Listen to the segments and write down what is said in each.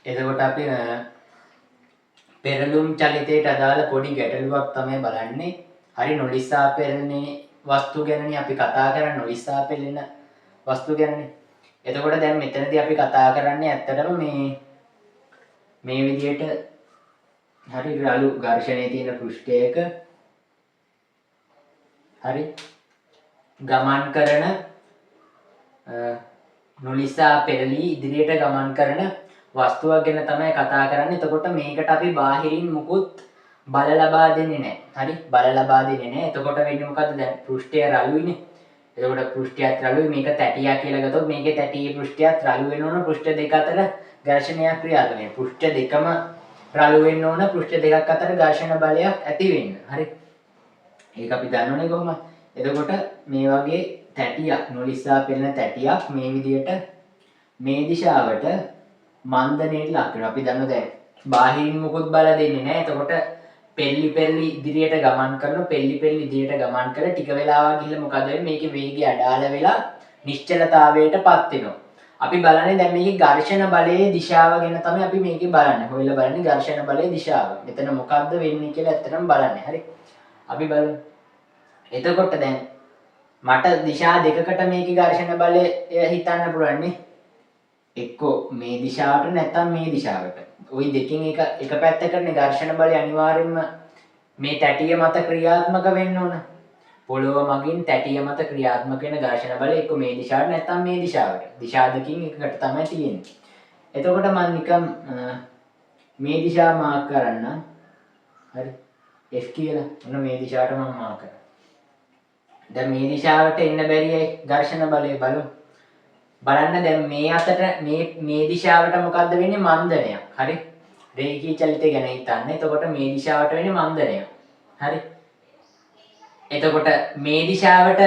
එතකොට අපි පෙරළුම් චලිතයට අදාළ පොඩි ගැටලුවක් තමයි බලන්නේ. හරි නොලිස්සා පෙරළෙන වස්තු ගැනනේ අපි කතා කරන්නේ, නොලිස්සා පෙරළෙන වස්තු ගැනනේ. එතකොට දැන් මෙතනදී අපි කතා කරන්නේ ඇත්තටම මේ විදිහට හරි රළු ඝර්ෂණයේ තියෙන පෘෂ්ඨයක හරි ගමන් කරන නොලිස්සා පෙරළී ඉදිරියට ගමන් කරන වස්තුවක් ගැන තමයි කතා කරන්නේ. එතකොට මේකට අපි බාහිරින් මුකුත් බල ලබා දෙන්නේ නැහැ. හරි බල ලබා දෙන්නේ නැහැ. එතකොට වෙන්නේ මොකද්ද? දැන් පෘෂ්ඨය රළුයිනේ. එතකොට පෘෂ්ඨයත් රළුයි. මේක තැටියක් කියලා ගත්තොත් මේකේ තැටියේ පෘෂ්ඨයත් රළු වෙන ඕන. පෘෂ්ඨ දෙක අතර ඝර්ෂණයක් ක්‍රියාත්මක වෙනවා. පෘෂ්ඨ දෙකම රළු වෙන්න ඕන. පෘෂ්ඨ දෙකක් අතර ඝර්ෂණ බලයක් ඇති වෙන්න. හරි. ඒක අපි දන්නවනේ කොහොමද? එතකොට මේ වගේ තැටියක් නොලිස්සා පෙළෙන තැටියක් මේ විදිහට මේ දිශාවට මන්දණයට ලක් වෙනවා. අපි දන්නවා දැන් බාහිරින් මුකුත් බල දෙන්නේ නැහැ. එතකොට පෙල්ලි ඉදිරියට ගමන් කරන පෙල්ලි ඉදිරියට ගමන් කර ටික වෙලාවක් ගිහලා මොකද වෙන්නේ? මේකේ වේගය අඩාල වෙලා නිශ්චලතාවයටපත් වෙනවා. අපි බලන්නේ දැන් මේකේ ඝර්ෂණ බලයේ දිශාව ගැන තමයි අපි මේකේ බලන්නේ. හොයලා බලන්නේ ඝර්ෂණ බලයේ දිශාව. මෙතන මොකද්ද වෙන්නේ කියලා ඇත්තටම බලන්නේ. හරි. අපි බලමු. එතකොට දැන් මට දිශා දෙකකට මේකේ ඝර්ෂණ බලය හිතන්න පුළුවන් නේ. එක්කෝ මේ දිශාවට නැත්නම් මේ දිශාවට. ওই දෙකෙන් එක පැත්තකටනේ ඝර්ෂණ බලය අනිවාර්යයෙන්ම මේ තැටිය මත ක්‍රියාත්මක වෙන්න ඕන. පොළොව මගින් තැටිය මත ක්‍රියාත්මක වෙන ඝර්ෂණ බලය එක්ක මේ දිශාවට නැත්නම් මේ දිශාවට. දිශා දෙකකින් එකකට තමයි තියෙන්නේ. එතකොට මම නිකම් මේ දිශාව මාක් කරන්නම්. හරි. F කියලා. ඔන්න මේ දිශාවට මම මාක් කරා. දැන් මේ දිශාවට එන්න බැරියයි ඝර්ෂණ බලය බලමු. බලන්න දැන් මේ අතට මේ දිශාවට මොකද්ද වෙන්නේ? මන්දනයක්. හරි. රේඛීය චලිතය ගැන හිතන්න. එතකොට මේ දිශාවට වෙන්නේ මන්දනයක්. හරි. එතකොට මේ දිශාවට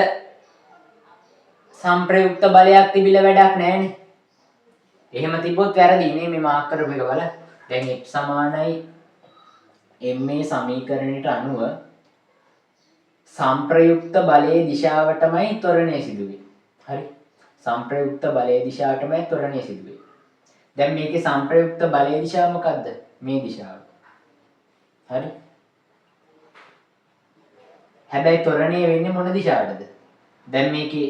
සංප්‍රයුක්ත බලයක් තිබිලා වැඩක් නැහැනේ. එහෙම තිබ්බොත් වැරදි නේ මේ මාක් කරපු එක බලන්න. දැන් F සමානයි m මේ සමීකරණයට අනුව සංප්‍රයුක්ත බලයේ දිශාවටමයි ත්වරණය සිදුවේ. හරි. සංප්‍රයුක්ත බලයේ දිශාවටමයි ත්වරණය සිදුවේ. දැන් මේකේ සංප්‍රයුක්ත බලයේ දිශාව මොකද්ද? මේ දිශාව. හරි. හැබැයි ත්වරණය වෙන්නේ මොන දිශාවටද? දැන් මේකේ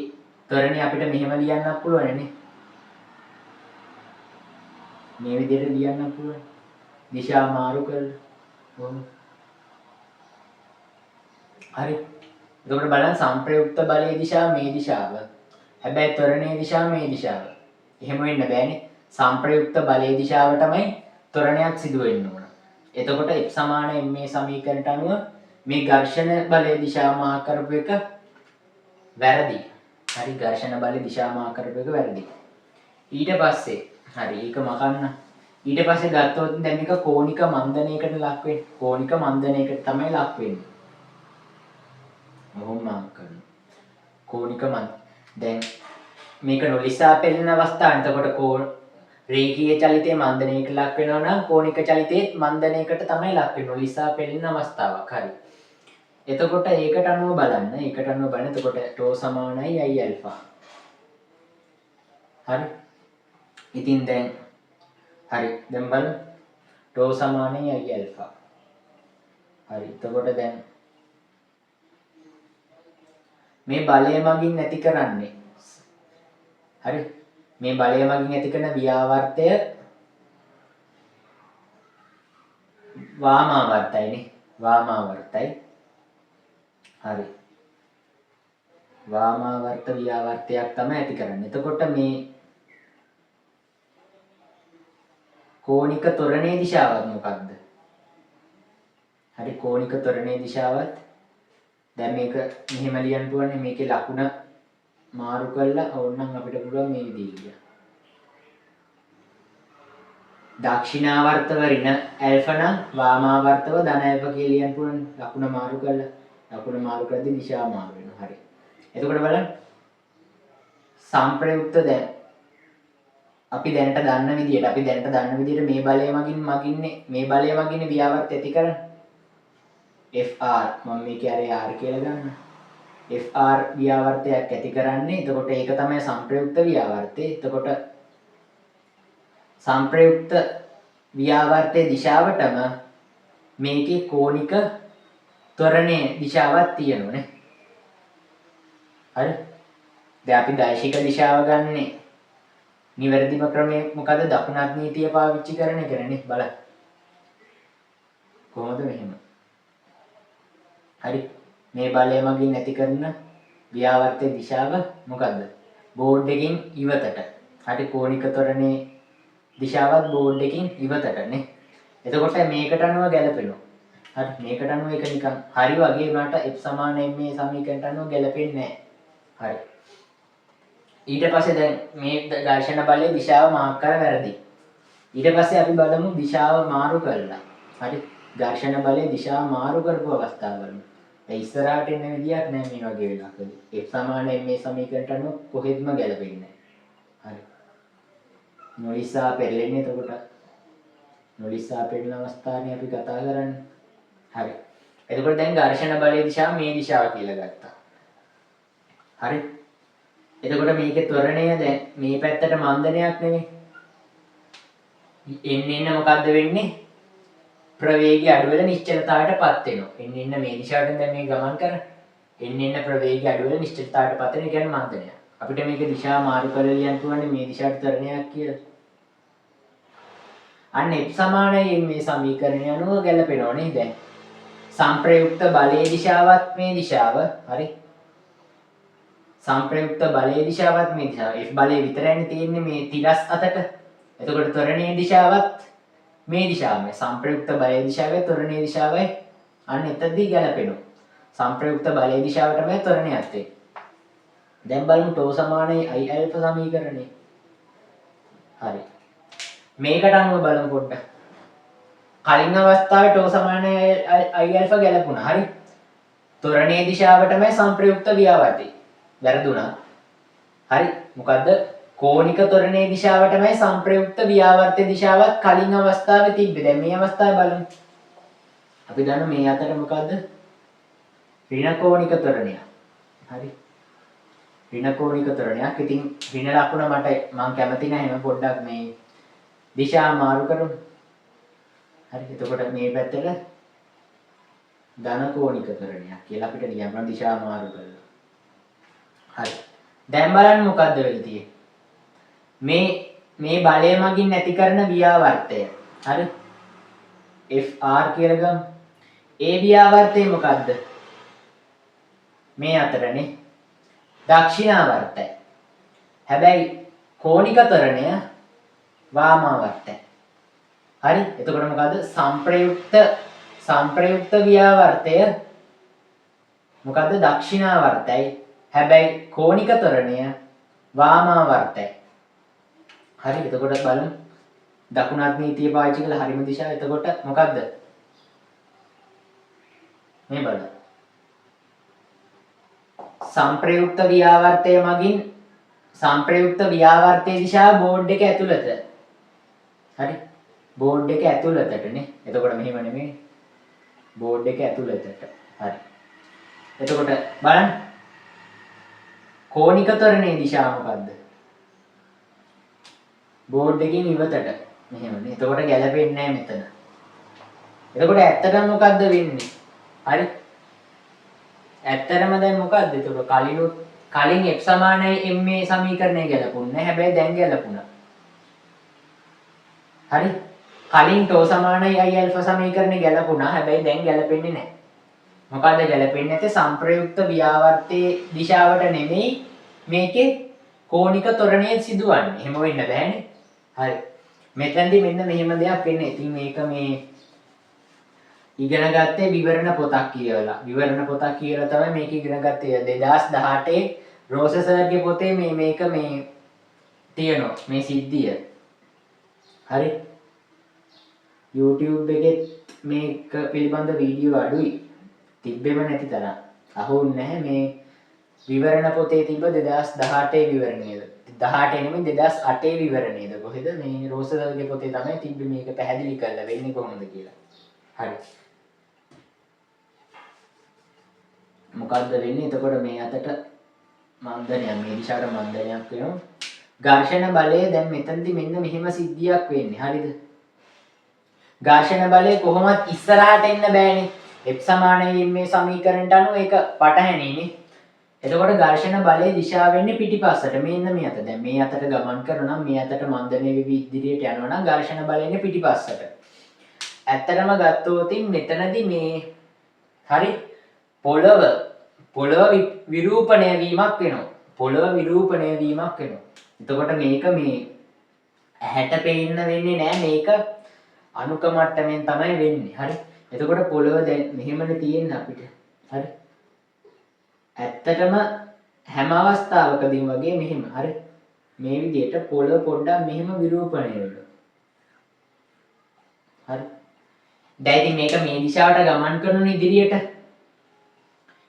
ත්වරණය අපිට මෙහෙම ලියන්නත් පුළුවන් නේ. මේ විදිහට ලියන්නත් පුළුවන්. දිශා මාරු කරලා. කොහොමද? හරි. එතකොට බලන්න සංප්‍රයුක්ත බලයේ දිශාව මේ දිශාව. හැබැයි ත්වරණයේ දිශාව මේ දිශාව. එහෙම වෙන්න බෑනේ. සංප්‍රයුක්ත බලයේ දිශාවටමයි ත්වරණයක් සිදු වෙන්න ඕන. එතකොට F සමාන m මේ සමීකරණයට අනුව මේ ඝර්ෂණ බලයේ දිශාව මාක් කරපු එක වැරදි. හරි ඝර්ෂණ බලයේ දිශාව මාක් කරපු එක වැරදි. ඊට පස්සේ හරි ඒක මකන්න. ඊට පස්සේ ගත්තොත් දැන් මේක කෝණික මන්දනයකට ලක් වෙන්නේ. කෝණික මන්දනයකට තමයි ලක් වෙන්නේ. මොහොම මාක් කරනවා. කෝණික දැන් මේක නොලිස්සා පෙළෙන අවස්ථාවක්. එතකොට රේඛීය චලිතයේ මන්දනයකට ලක් වෙනවා නම් කෝණික චලිතයේ මන්දනයකට තමයි ලක් වෙන්නේ. නොලිස්සා පෙළෙන අවස්ථාවක්. හරි. එතකොට ඒකට අනුව බලන්න. එතකොට τ සමානයි I ඇල්ෆා. හරි. ඉතින් දැන් හරි. දැන් බලන්න. τ සමානයි I ඇල්ෆා. හරි. එතකොට දැන් මේ බලය මගින් ඇති කරන්නේ හරි මේ බලය මගින් ඇති කරන ව්‍යාවර්තය වාමාවර්තයනේ වාමාවර්තයි හරි වාමාවර්ත ව්‍යාවර්තයක් තමයි ඇති කරන්නේ. එතකොට මේ කෝණික ත්වරණයේ දිශාවත් මොකක්ද? හරි කෝණික ත්වරණයේ දිශාවත් දැන් මේක මෙහෙම ලියන්න පුළුවන්. මේකේ ලකුණ මාරු කරලා ඕනනම් අපිට පුළුවන් මේ විදිහට ලියන්න. දක්ෂිනාවර්තව ඍණ ඇල්ෆා නම් වාමාවර්තව ධන ඇල්ෆා කියලා ලියන්න පුළුවන්. ලකුණ මාරු කරද්දී දිශාව මාරු වෙනවා. හරි. එතකොට බලන්න සංප්‍රයුක්ත දැන් අපි දැනට දන්න විදිහට මේ බලය මගින් ව්‍යාවර්තය ඇති කරන්නේ. FR මම මේකේ අර R කියලා ගන්න. FR ව්‍යාවර්තයක් ඇති කරන්නේ. එතකොට ඒක තමයි සංප්‍රයුක්ත ව්‍යාවර්තය. එතකොට සංප්‍රයුක්ත ව්‍යාවර්තයේ දිශාවටම මේකේ කෝණික ත්වරණයේ දිශාවක් තියෙනවනේ. හරි. දැන් අපි දෛශික දිශාව ගන්නෙ නිවැරදිම ක්‍රමය මොකද? දකුණත් නීතිය පාවිච්චි කරන එකනේ බලන්න. කොහොමද මෙහෙම? හරි. මේ බලය මගින් ඇති කරන ව්‍යාවර්තයේ දිශාව මොකද්ද? බෝඩ් එකකින් ඉවතට. හරි කෝණික ත්වරණයේ දිශාවත් බෝඩ් එකකින් ඉවතටනේ. එතකොට මේකට අනුව ගැලපෙනවා. හරි මේකට අනුව ඒක නිකන් හරි වගේ උනාට f සමාන මේ සමීකරණයට අනුව ගැලපෙන්නේ නැහැ. හරි. ඊට පස්සේ දැන් මේ ඝර්ෂණ බලයේ දිශාව මාර්ක් කර වැරදි. ඊට පස්සේ අපි බලමු දිශාව මාරු කරලා. හරි ඝර්ෂණ බලයේ දිශාව මාරු කරපු අවස්ථාව බලමු. ඒ ඉස්සරහට එන විදියක් නෑ මේ වගේ වෙලාවකදී. f සමාන මේ සමීකරණයට අනුව කොහෙත්ම ගැලපෙන්නේ නැහැ. හරි. නොලිසා පෙරලෙන්නේ එතකොට නොලිසා පෙරලෙන අවස්ථාවේ අපි කතා කරන්නේ. හරි. එතකොට දැන් ඝර්ෂණ බලයේ දිශාව මේ දිශාව කියලා ගත්තා. හරි. එතකොට මේකේ ත්වරණය දැන් මේ පැත්තට මන්දනයක් නෙමෙයි. එන්න මොකද්ද වෙන්නේ? ප්‍රවේගය අඩු වෙලා නිශ්චලතාවයටපත් වෙනවා. එන්න මේ දිශාවෙන් දැන් මේ ගමන් කරන. එන්න ප්‍රවේගය අඩු වෙලා නිශ්චලතාවයටපත් වෙන කියන්නේ මන්දනය. අපිට මේක දිශා මාරු කරලා ලියන්න පුළුවන් මේ දිශාවට ත්වරණයක් කියලා. අන්න f සමානයි මේ සමීකරණය අනුව ගැලපෙනවා නේද දැන්? සංප්‍රයුක්ත බලයේ දිශාවත් මේ දිශාව. හරි. සංප්‍රයුක්ත බලයේ දිශාවත් මේ දිශාව. f බලය විතරයිනේ තියෙන්නේ මේ තිරස් අතට. එතකොට ත්වරණයේ දිශාවත් මේ දිශාවයි. සංප්‍රයුක්ත බලයේ දිශාවයි ත්වරණයේ දිශාවයි අන්න එතනදී ගැලපෙනවා. සංප්‍රයුක්ත බලයේ දිශාවටමයි ත්වරණයත් එක්ක. දැන් බලමු τ සමානයි i ඇල්ෆා සමීකරණය. හරි. මේකට අනුව බලමු පොඩ්ඩක්. කලින් අවස්ථාවේ τ සමානයි i ඇල්ෆා ගැලපුණා. හරි. ත්වරණයේ දිශාවටමයි සංප්‍රයුක්ත ව්‍යාවර්තය. වැරදුනා. හරි. මොකද්ද? කෝණික ත්වරණයේ දිශාවටමයි සංප්‍රයුක්ත ව්‍යාවර්තයේ දිශාවත් කලින් අවස්ථාවේ තිබ්බේ. දැන් මේ අවස්ථාවේ බලමු. අපි දන්න මේ අතර මොකද්ද? ඍණ කෝණික ත්වරණය. හරි. ඍණ කෝණික ත්වරණයක්. ඉතින් ඍණ ලකුණ මම කැමති නැහැ එහෙම පොඩ්ඩක් මේ දිශා මාරු කරමු. හරි. එතකොට මේ පැත්තට ධන කෝණික ත්වරණයක් කියලා අපිට ලියන්න දිශා මාරු කරලා. හරි. දැන් බලන්න මොකද්ද වෙලා තියෙන්නේ? මේ බලය මගින් ඇති කරන ව්‍යාවර්තය. හරි. FR කියලා ගමු. ඒ ව්‍යාවර්තය මොකද්ද? මේ අතරනේ දක්ෂිණාවර්තය. හැබැයි කෝණික ත්වරණය වාමාවර්තය. හරි. එතකොට මොකද්ද? සංප්‍රයුක්ත ව්‍යාවර්තය මොකද්ද? දක්ෂිණාවර්තයයි. හැබැයි කෝණික ත්වරණය වාමාවර්තය. හරි. එතකොට බලමු. දකුණත් නීතිය පාවිච්චි කළා හරිම දිශාව. එතකොට මොකද්ද? මේ බලන්න. සංප්‍රයුක්ත ව්‍යාවර්තය මගින් සංප්‍රයුක්ත ව්‍යාවර්තයේ දිශාව බෝඩ් එක ඇතුළත. හරි. බෝඩ් එක ඇතුළතටනේ. එතකොට මෙහෙම නෙමෙයි. බෝඩ් එක ඇතුළතට. හරි. එතකොට බලන්න. කෝණික ත්වරණයේ දිශාව මොකද්ද? බෝඩ් එකකින් ඉවතට. මෙහෙමනේ. එතකොට ගැලපෙන්නේ නැහැ මෙතන. එතකොට ඇත්තටම මොකද්ද වෙන්නේ? හරි. ඇත්තටම දැන් මොකද්ද? එතකොට කලින් f සමානයි m මේ සමීකරණය ගැලපුන්නේ නැහැ. හැබැයි දැන් ගැලපුණා. හරි. කලින් τ සමානයි i ඇල්ෆා සමීකරණය ගැලපුණා. හැබැයි දැන් ගැලපෙන්නේ නැහැ. මොකද්ද ගැලපෙන්නේ නැත්තේ? සංප්‍රයුක්ත ව්‍යාවර්තයේ දිශාවට නෙමෙයි මේකේ කෝණික ත්වරණය සිදුවන්නේ. එහෙම වෙන්න බෑනේ. හරි. මෙතනදී මෙන්න මෙහෙම දෙයක් වෙන්නේ. ඉතින් මේක මේ ඉගෙන ගත්තේ විවරණ පොතක් කියවලා. විවරණ පොතක් කියලා තමයි මේක ඉගෙන ගත්තේ. 2018 රෝසසර්ගේ පොතේ මේක තියෙනවා. මේ සිද්ධිය. හරි. YouTube එකේ මේක පිළිබඳ වීඩියෝ අඩුයි. තිබ්බෙම නැති තරම්. අහුන්නේ නැහැ මේ විවරණ පොතේ තිබ්බ 2018 විවරණයද? 18 නෙමෙයි 2008 විවරණයද? කොහෙද මේ රෝසර්ගේ පොතේ තමයි තිබ්බේ මේක පැහැදිලි කරලා වෙන්නේ කොහොමද කියලා. හරි. මොකද්ද වෙන්නේ? එතකොට මේ අතට මන්දනයක් මේ දිශාවට මන්දනයක් වෙනවා. ඝර්ෂණ බලය දැන් මෙතනදී මෙන්න මෙහෙම සිද්ධියක් වෙන්නේ. හරිද? ඝර්ෂණ බලය කොහොමත් ඉස්සරහට එන්න බෑනේ. F සමානයි මේ සමීකරණයට අනුව ඒක පටහැනිනේ. එතකොට ඝර්ෂණ බලයේ දිශාව වෙන්නේ පිටිපස්සට. මෙන්න මේ අත. දැන් මේ අතට ගමන් කරනවා නම් මේ අතට මන්දණය වෙවි ඉදිරියට යනවා නම් ඝර්ෂණ බලය එන්නේ පිටිපස්සට. ඇත්තටම ගත්තොත් මෙතනදී මේ හරි පොළව විරූපණය වීමක් වෙනවා. පොළව විරූපණය වීමක් වෙනවා. එතකොට මේක මේ ඇහැට පේන්න වෙන්නේ නැහැ. මේක අණුක මට්ටමින් තමයි වෙන්නේ. හරි. එතකොට පොළව දැන් මෙහෙමනේ තියෙන්නේ අපිට. හරි. ඇත්තටම හැම අවස්ථාවකදීම වගේ මෙහෙම. හරි. මේ විදිහට පොළව පොඩ්ඩක් මෙහෙම විරූපණය වෙනවා. හරි. දැන් ඉතින් මේක මේ දිශාවට ගමන් කරන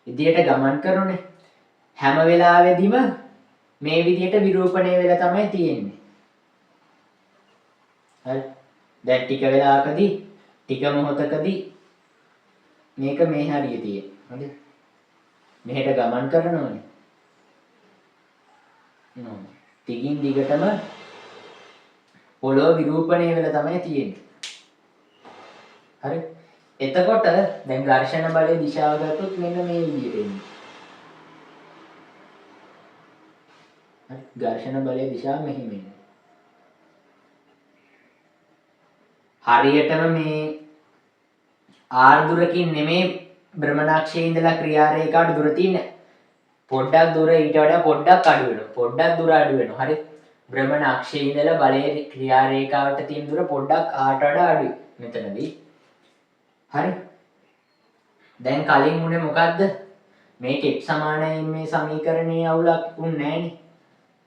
ඉදිරියට ගමන් කරනනේ. හැම වෙලාවෙදිම මේ විදිහට විරූපණය වෙලා තමයි තියෙන්නේ. හරි. දැන් ටික වෙලාවකදී ටික මොහොතකදී මේක මේ හරිය තියෙන්නේ. හරිද? මෙහෙට ගමන් කරනෝනේ. දිගින් දිගටම පොළොව විරූපණය වෙලා තමයි තියෙන්නේ. හරි. එතකොට දැන් ඝර්ෂණ බලයේ දිශාව ගත්තොත් මෙන්න මේ විදිහට එන්නේ. හරි. ඝර්ෂණ බලයේ දිශාව මෙහෙම එන්නේ. හරියටම මේ r දුරකින් නෙමේ භ්‍රමණාක්ෂයේ ඉඳලා ක්‍රියාරේඛාවට දුර තියෙන පොඩ්ඩක් දුර ඊට වඩා පොඩ්ඩක් අඩු වෙනවා. පොඩ්ඩක් දුර අඩු වෙනවා. හරි. භ්‍රමණාක්ෂයේ ඉඳලා බලයේ ක්‍රියාරේඛාවට තියෙන දුර පොඩ්ඩක් ආට වඩා අඩුයි මෙතනදී. හරි. දැන් කලින් උනේ මොකද්ද? මේක x සමානයි මේ සමීකරණයේ අවුලක් උන්නේ නැහනේ.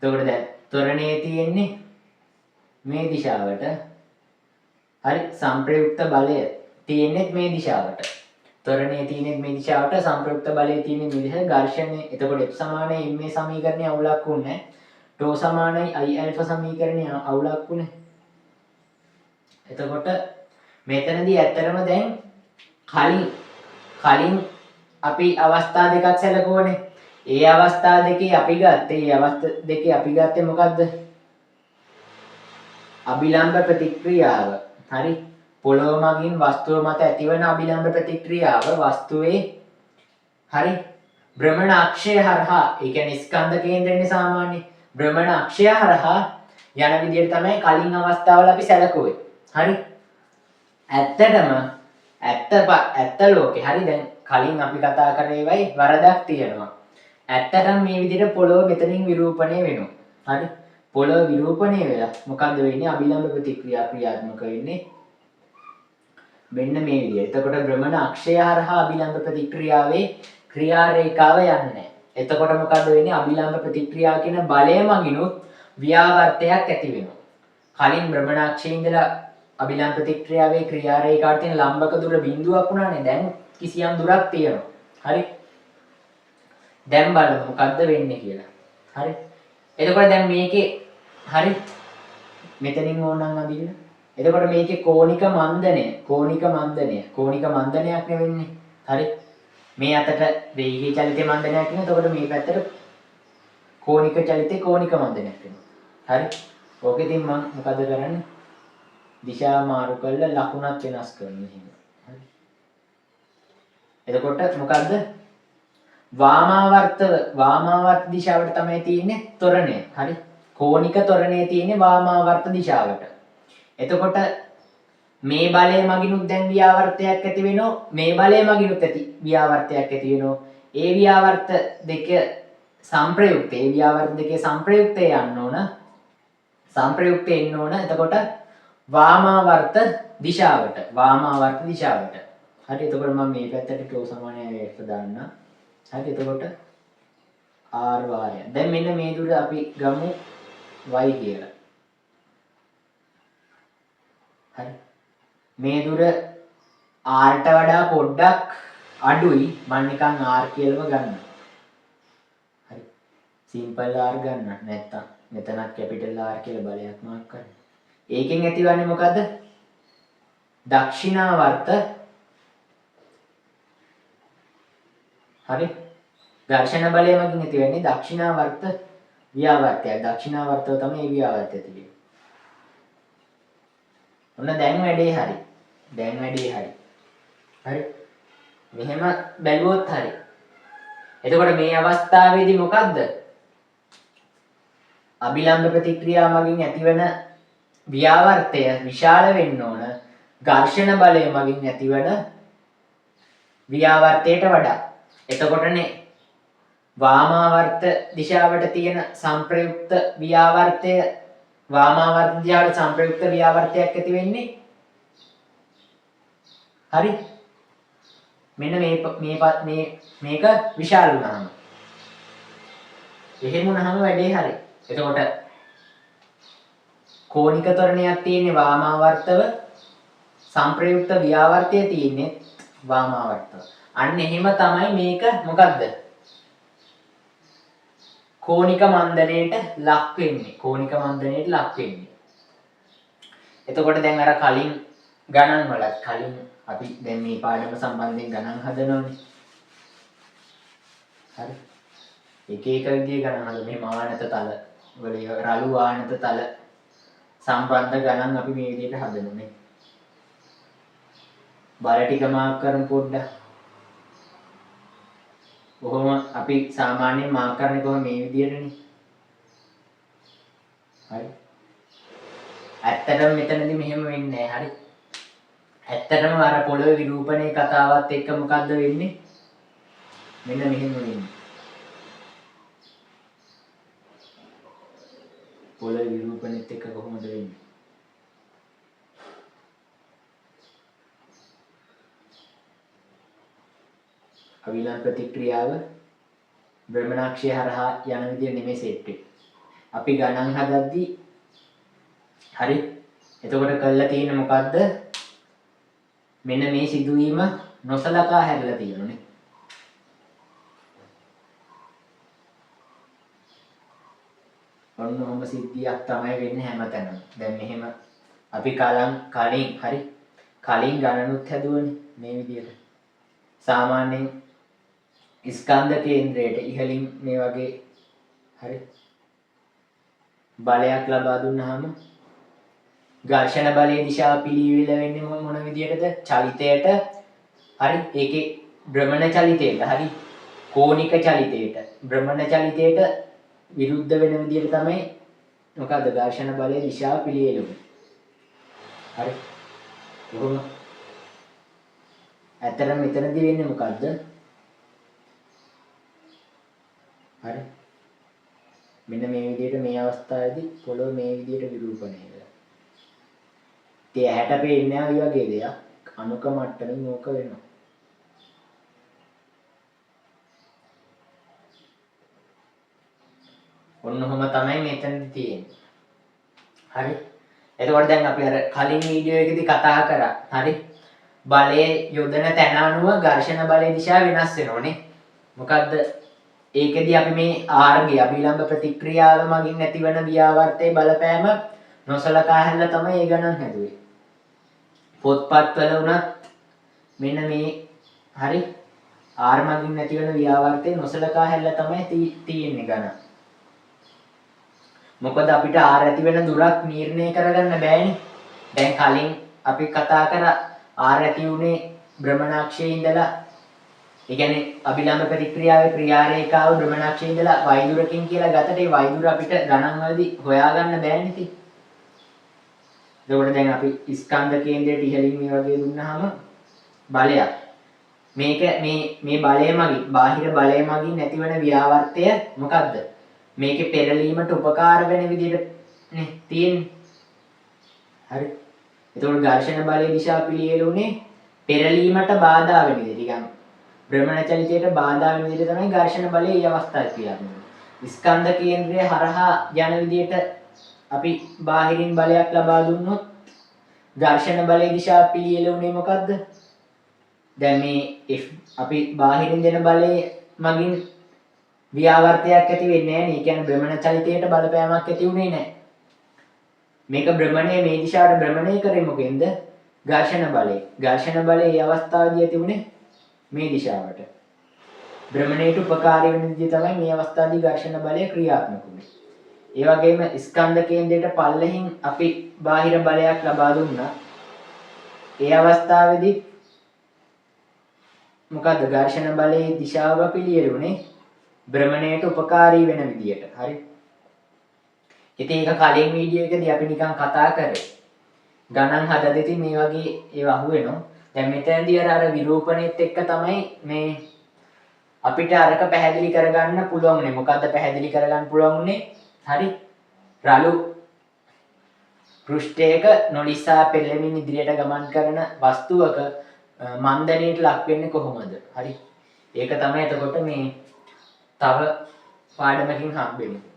එතකොට දැන් ත්වරණයේ තියෙන්නේ මේ දිශාවට. හරි. සංප්‍රයුක්ත බලය තියෙන්නේ මේ දිශාවට. ත්වරණයේ තියෙන්නේ මේ දිශාවට, සංප්‍රයුක්ත බලය තියෙන්නේ මේ දිශාවට. ඝර්ෂණය එතකොට f සමානයි මේ සමීකරණයේ අවුලක් උන්නේ නැහැ. τ සමානයි i alpha සමීකරණයේ අවුලක් උනේ. එතකොට මෙතනදී ඇත්තටම දැන් කලින් අපි අවස්ථා දෙකක් සැලකුවනේ. ඒ අවස්ථා දෙකේ අපි ගත්තේ මොකද්ද? අභිලම්බ ප්‍රතික්‍රියාව. හරි. පොළොව මගින් වස්තුව මත ඇතිවන අභිලම්බ ප්‍රතික්‍රියාව වස්තුවේ හරි භ්‍රමණ අක්ෂය හරහා, ඒ කියන්නේ ස්කන්ධ කේන්ද්‍රනේ සාමාන්‍ය භ්‍රමණ අක්ෂය හරහා යන විදිහට තමයි කලින් අවස්ථාවල අපි සැලකුවේ. හරි. ඇත්ත ලෝකේ හරි. දැන් කලින් අපි කතා කරේ වයි වරදක් තියෙනවා. ඇත්තටම මේ විදිහට පොළොව මෙතනින් විරූපණය වෙනවා. හරි. පොළොව විරූපණය වෙලා මොකද්ද වෙන්නේ? අභිලම්බ ප්‍රතික්‍රියා ක්‍රියාත්මක වෙන්නේ මෙන්න මේ විදිහට. එතකොට භ්‍රමණ අක්ෂය හරහා අභිලම්බ ප්‍රතික්‍රියාවේ ක්‍රියා රේඛාව යන්නේ. එතකොට මොකද්ද වෙන්නේ? අභිලම්බ ප්‍රතික්‍රියා කියන බලය මගිනුත් ව්‍යාවර්තයක් ඇති වෙනවා. කලින් භ්‍රමණ අක්ෂයේ ඉඳලා අභිලම්බ ප්‍රතික්‍රියාවේ ක්‍රියා රේඛාවට තියෙන ලම්බක දුර බිඳුවක් වුණානේ. දැන් කිසියම් දුරක් තියෙනවා. හරි. දැන් බලමු මොකද්ද වෙන්නේ කියලා. හරි. එතකොට දැන් මේකේ හරි මෙතනින් ඕනනම් අදින්න. එතකොට මේකේ කෝණික මන්දනයක් නෙවෙන්නේ. හරි. මේ අතට වේගී චලිතේ මන්දනයක් වෙනවා. එතකොට මේ පැත්තට කෝණික මන්දනයක් වෙනවා. හරි. ඕකෙදින් මම මොකද කරන්නේ? දිශාව මාරු කරලා ලකුණක් වෙනස් කරනවා. හරි. එතකොට මොකද්ද? වාමාවර්ත දිශාවට තමයි තියෙන්නේ ත්වරණය. හරි. කෝණික ත්වරණය තියෙන්නේ වාමාවර්ත දිශාවට. එතකොට මේ බලය මගිනුත් දැන් ව්‍යාවර්තයක් ඇති වෙනවා. මේ බලය මගිනුත් ව්‍යාවර්තයක් ඇති වෙනවා. ඒ ව්‍යාවර්ත දෙක දෙකේ සංප්‍රයුක්තය යන්න ඕන. සංප්‍රයුක්තය එන්න ඕන. එතකොට වාමාවර්ත දිශාවට. හරි. එතකොට මම මේ පැත්තට q සමානයි f දාන්න. හරි. එතකොට r වාරය. දැන් මෙන්න මේ දුර අපි ගමු y කියලා. හරි. මේ දුර r ට වඩා පොඩ්ඩක් අඩුයි. මම නිකන් r කියලාම ගන්නවා. හරි. සිම්පල් r ගන්න. නැත්තම් මෙතනත් කැපිටල් R කියලා බලයක් මාක් කරන්න. ඒකෙන් ඇතිවන්නේ මොකද්ද? දක්ෂිනාවර්ත. හරි. ඝර්ෂණ බලය මගින් ඇතිවෙන්නේ දක්ෂිනාවර්ත ව්‍යාවර්තයක්. දක්ෂිනාවර්තව තමයි මේ ව්‍යාවර්තය තියෙන්නේ. ඔන්න දැන් වැඩේ හරි. දැන් වැඩේ හරි. හරි. මෙහෙම බැලුවොත් හරි. එතකොට මේ අවස්ථාවේදී මොකද්ද? අභිලම්භ ප්‍රතික්‍රියා මගින් ඇතිවන ව්‍යාවර්තය විශාල වෙන්න ඕන ඝර්ෂණ බලය මගින් ඇතිවන ව්‍යාවර්තයට වඩා. එතකොටනේ වාමාවර්ත දිශාවට තියෙන සංප්‍රයුක්ත ව්‍යාවර්තය වාමාවර්ත දිශාවට සංප්‍රයුක්ත ව්‍යාවර්තයක් ඇති වෙන්නේ. හරි. මෙන්න මේක විශාල වුණාම. එහෙම වුණාම වැඩේ හරි. එතකොට කෝණික ත්වරණයක් තියෙන්නේ වාමාවර්තව සංප්‍රයුක්ත ව්‍යාවර්තය තියෙන්නේ වාමාවර්තව. අන්න එහෙම තමයි මේක මොකද්ද? කෝණික මන්දනයේට ලක් වෙන්නේ. කෝණික මන්දනයේට ලක් වෙන්නේ. එතකොට දැන් අර කලින් ගණන් වලත් කලින් අපි දැන් මේ පාඩම සම්බන්ධයෙන් ගණන් හදනවානේ. හරි. එක එක විදිහේ ගණන් හදලා මේ මානත තල වල රළු ආනත තල සම්බන්ධ ගණන් අපි මේ විදිහට හදනුනේ. බල ටික මාක් කරමු පොඩ්ඩක්. කොහොම අපි සාමාන්‍යයෙන් මාක් කරන්නේ කොහොම මේ විදිහටනේ. හරි. ඇත්තටම මෙතනදී මෙහෙම වෙන්නේ නැහැ. හරි. ඇත්තටම අර පොළවේ විරූපණයේ කතාවත් එක්ක මොකද්ද වෙන්නේ? මෙන්න මෙහෙම වෙන්නේ. පොළවේ විරූපණයත් එක්ක කොහොමද වෙන්නේ? අවිලං ප්‍රතික්‍රියාව භ්‍රමණාක්ෂය හරහා යන විදිය නෙමෙයි සෙට් වෙන්නේ. අපි ගණන් හදද්දී හරි. එතකොට කළා තියෙන්නේ මොකද්ද? මෙන්න මේ සිදුවීම නොසලකා හැරලා තියෙනනේ. ඔන්න ඔහොම සිද්ධියක් තමයි වෙන්නේ හැමතැනම. දැන් මෙහෙම අපි කලින් ගණනුත් හැදුවනේ මේ විදියට. සාමාන්‍යයෙන් ස්කන්ධ කේන්ද්‍රයට ඉහළින් මේ වගේ හරි බලයක් ලබා දුන්නාම ඝර්ෂණ බලයේ දිශාව පිළිවෙල වෙන්නේ මොන විදියටද? චලිතයට හරි ඒකේ භ්‍රමණ චලිතයට හරි කෝණික චලිතයට භ්‍රමණ චලිතයට විරුද්ධ වෙන විදියට තමයි මොකද්ද ඝර්ෂණ බලයේ දිශාව පිළිවෙල වෙන්නේ. හරි. කොහොම ඇත්තටම මෙතනදී වෙන්නේ මොකද්ද? හරි. මෙන්න මේ විදිහට මේ අවස්ථාවේදී පොළොව මේ විදිහට විරූපණය වෙනවා. ඉතින් ඇහැට පේන්නේ නැහැ වගේ දෙයක්. අණුක මට්ටමින් ඕක වෙනවා. ඔන්න ඔහොම තමයි මෙතනදී තියෙන්නේ. හරි. එතකොට දැන් අපි අර කලින් වීඩියෝ එකේදී කතා කරා. හරි. බලයේ යොදන තැන අනුව ඝර්ෂණ බලයේ දිශාව වෙනස් වෙනෝනේ. මොකද්ද? ඒකෙදී අපි මේ ආර්ගය අභිලම්භ ප්‍රතික්‍රියාව මගින් ඇතිවන ව්‍යාවර්තයේ බලපෑම නොසලකා හැරලා තමයි ඒ ගණන් හැදුවේ. පොත්පත්වල උනත් මෙන්න මේ හරි ආර් මගින් ඇතිවන ව්‍යාවර්තයේ නොසලකා හැරලා තමයි තියෙන්නේ ගණන්. මොකද අපිට ආර් ඇති වෙන දුරක් නිර්ණය කරගන්න බෑනේ. දැන් කලින් අපි කතා කරා ආර් ඇති උනේ භ්‍රමණාක්ෂයේ ඉඳලා ඒ කියන්නේ අභිලම්භ ප්‍රතික්‍රියාවේ ක්‍රියාරේඛාව භ්‍රමණාක්ෂයේ ඉඳලා y දුරකින් කියලා ගතට ඒ y දුර අපිට ගණන් වලදී හොයාගන්න බෑනේ ඉතින්. ඒකෝට දැන් අපි ස්කන්ධ කේන්ද්‍රයට ඉහළින් මේ වගේ දුන්නාම බලයක් මේක මේ බලය මගින් බාහිර බලය මගින් නැතිවන ව්‍යාවර්තය මොකද්ද? මේකේ පෙරලීමට උපකාර වෙන විදිහට නේ තියෙන්නේ. හරි. ඒතකොට ඝර්ෂණ බලයේ දිශා පිළියෙලුනේ පෙරලීමට බාධා වෙන විදිහට. භ්‍රමණ චලිතයට බාධා වෙන විදිහට තමයි ඝර්ෂණ බලය මේ අවස්ථාවේ ක්‍රියාත්මක වෙන්නේ. ස්කන්ධ කේන්ද්‍රය හරහා යන විදිහට අපි බාහිරින් බලයක් ලබා දුන්නොත් ඝර්ෂණ බලයේ දිශා පිළියෙලුනේ මොකද්ද? දැන් මේ අපි බාහිරින් දෙන බලයේ මගින් ව්‍යාවර්තයක් ඇති වෙන්නේ නැහැ නේ. ඒ කියන්නේ භ්‍රමණ චලිතයට බලපෑමක් ඇති උනේ නැහැ. මේක භ්‍රමණය මේ දිශාවට භ්‍රමණය කරේ මොකෙන්ද? ඝර්ෂණ බලය. ඝර්ෂණ බලය මේ අවස්ථාවේදී ඇති උනේ මේ දිශාවට. භ්‍රමණයට උපකාරී වෙන විදිහ තමයි මේ අවස්ථාවේදී ඝර්ෂණ බලය ක්‍රියාත්මක වෙන්නේ. ඒ වගේම ස්කන්ධ කේන්ද්‍රයට පල්ලෙහින් අපි බාහිර බලයක් ලබා දුන්නා. ඒ අවස්ථාවේදී මොකද්ද ඝර්ෂණ බලයේ දිශාව පිළියෙලුනේ භ්‍රමණයට උපකාරී වෙන විදියට. හරි. ඉතින් ඒක කලින් වීඩියෝ එකදී අපි නිකන් කතා කරේ. ගණන් හදද්දී මේ වගේ ඒවා අහුවෙනවා. දැන් මෙතනදී අර විරූපණයත් එක්ක තමයි මේ අපිට අරක පැහැදිලි කරගන්න පුළුවන් උනේ. මොකද්ද පැහැදිලි කරගන්න පුළුවන් උනේ? හරි. රළු පෘෂ්ඨයක නොලිසා පෙළෙමින් ඉදිරියට ගමන් කරන වස්තුවක මන්දණයට ලක් වෙන්නේ කොහොමද? හරි. ඒක තමයි එතකොට මේ තව පාඩමකින් හම්බෙන්නේ.